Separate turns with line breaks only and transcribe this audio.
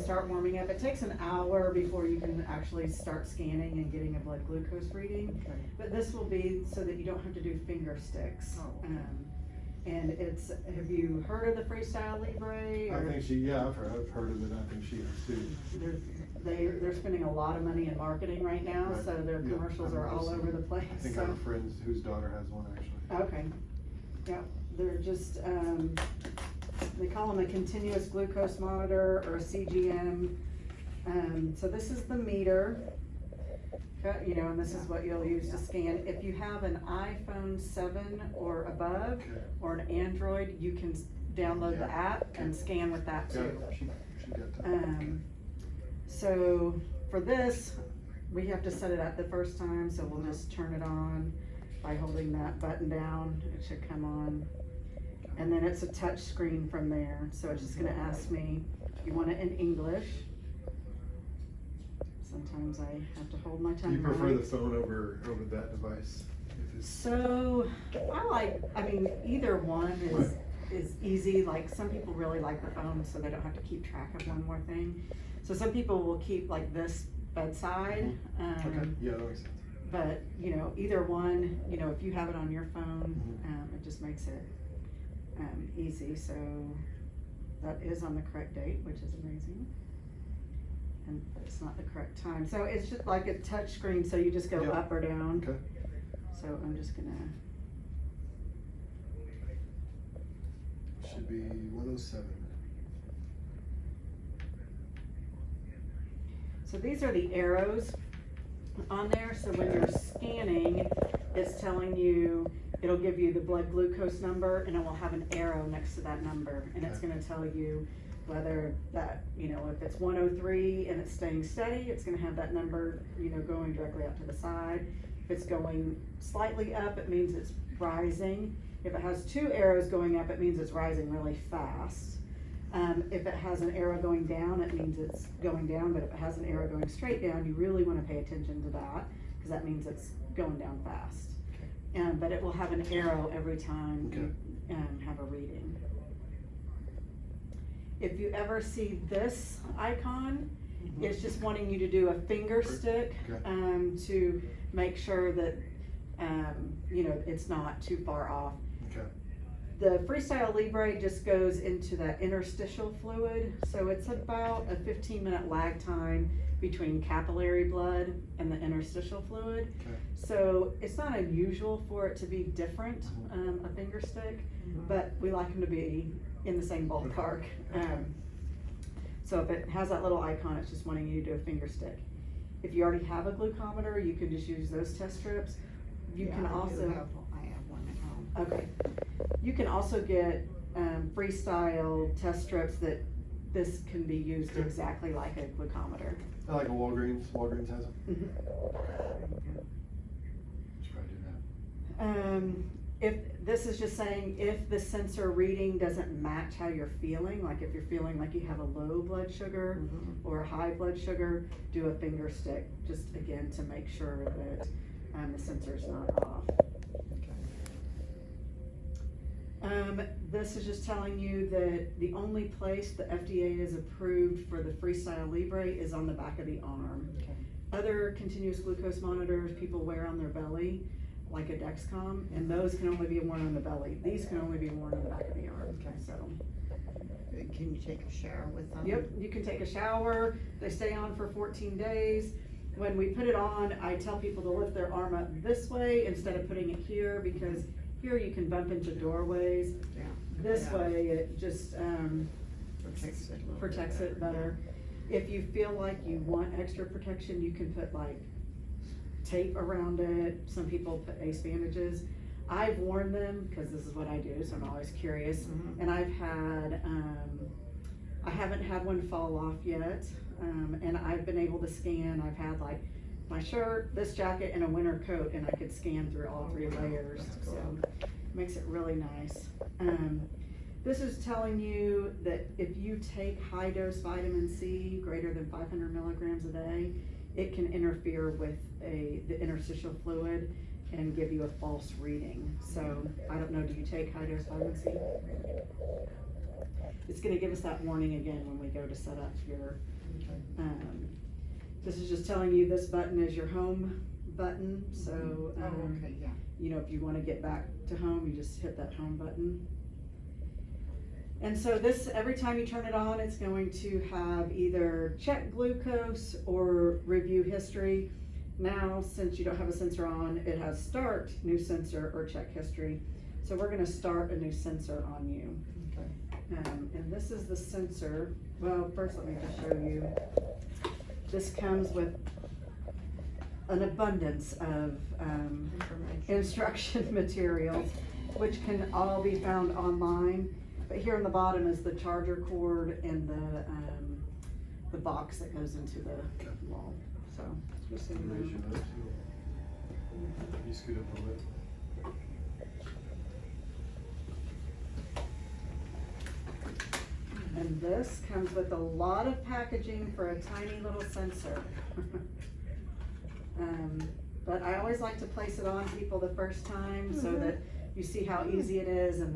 start warming up. It takes an hour before you can actually start scanning and getting a blood glucose reading.
Okay.
But this will be so that you don't have to do finger sticks.
Oh.
And it's, have you heard of the Freestyle Libre?
I think I've heard of it, I think she has too.
They're spending a lot of money in marketing right now,
Right.
so their
Yeah,
commercials
I've
are all
noticed
over
them.
the place.
I think
so.
I have a friend whose daughter has one actually.
Okay, yeah, they're just, they call them a continuous glucose monitor or a CGM. So this is the meter, you know, and this is what you'll use to scan. If you have an iPhone 7 or above,
Okay.
or an Android, you can download the app and scan with that
Yeah,
too.
she got that.
So for this, we have to set it up the first time, so we'll just turn it on by holding that button down. It should come on. And then it's a touch screen from there, so it's just gonna ask me, you want it in English. Sometimes I have to hold my
Do
tongue.
you prefer
right.
the phone over that device? If it's,
So, I mean, either one is easy. Like, some people really like the phone, so they don't have to keep track of one more thing. So some people will keep like this bedside.
okay, yeah, that makes sense.
But, you know, either one, you know, if you have it on your phone, it just makes it easy. So that is on the correct date, which is amazing. And it's not the correct time. So it's just like a touch screen, so you just go
Yep.
up or down.
Okay.
So I'm just gonna,
Should be 107.
so these are the arrows on there. So when you're scanning, it's telling you, it'll give you the blood glucose number, and it will have an arrow next to that number. And it's
Okay.
gonna tell you whether that, you know, if it's 103 and it's staying steady, it's gonna have that number, you know, going directly up to the side. If it's going slightly up, it means it's rising. If it has two arrows going up, it means it's rising really fast. If it has an arrow going down, it means it's going down, but if it has an arrow going straight down, you really wanna pay attention to that, because that means it's going down fast. But it will have an arrow every time you have a reading. If you ever see this icon, it's just wanting you to do a finger stick to make sure that you know, it's not too far off.
Okay.
The Freestyle Libre just goes into that interstitial fluid, so it's about a 15-minute lag time between capillary blood and the interstitial fluid.
Okay.
So it's not unusual for it to be different, a finger stick, but we like them to be in the same ballpark. So if it has that little icon, it's just wanting you to do a finger stick. If you already have a glucometer, you can just use those test strips. You can also,
I have one at home.
okay. You can also get Freestyle test strips that this can be used exactly like a glucometer.
I like a Walgreens. Walgreens has them.
Mhm.
Should probably do that.
If this is just saying if the sensor reading doesn't match how you're feeling, like if you're feeling like you have a low blood sugar or a high blood sugar, do a finger stick, just again to make sure that the sensor's not off. This is just telling you that the only place the FDA is approved for the Freestyle Libre is on the back of the arm.
Okay.
Other continuous glucose monitors people wear on their belly, like a Dexcom, and those can only be worn on the belly. These can only be worn on the back of the arm.
Okay.
So,
Can you take a shower with them?
yep, you can take a shower. They stay on for 14 days. When we put it on, I tell people to lift their arm up this way instead of putting it here, because here you can bump into doorways.
Yeah.
This
Yeah.
way it just
Protects it a little
protects
bit
it better. If you feel like you want extra protection, you can put like tape around it. Some people put ace bandages. I've worn them because this is what I do, so I'm always curious. And I've had, I haven't had one fall off yet, and I've been able to scan. I've had like my shirt, this jacket, and a winter coat, and I could scan through all three layers.
That's
So
cool.
makes it really nice. This is telling you that if you take high dose vitamin C, greater than 500 milligrams a day, it can interfere with the interstitial fluid and give you a false reading. So I don't know, do you take high dose vitamin C? it's gonna give us that warning again when we go to set up your, this is just telling you this button is your home button, so,
Oh, okay, yeah.
you know, if you wanna get back to home, you just hit that home button. And so this, every time you turn it on, it's going to have either check glucose or review history. Now, since you don't have a sensor on, it has start new sensor or check history. So we're gonna start a new sensor on you.
Okay.
And this is the sensor. Well, first let me just show you. This comes with an abundance of instruction materials, which can all be found online. But here on the bottom is the charger cord and the box that goes into the wall. So just so you
Raise your
know.
nose. You scoot up a little.
And this comes with a lot of packaging for a tiny little sensor. But I always like to place it on people the first time so that you see how easy it is and then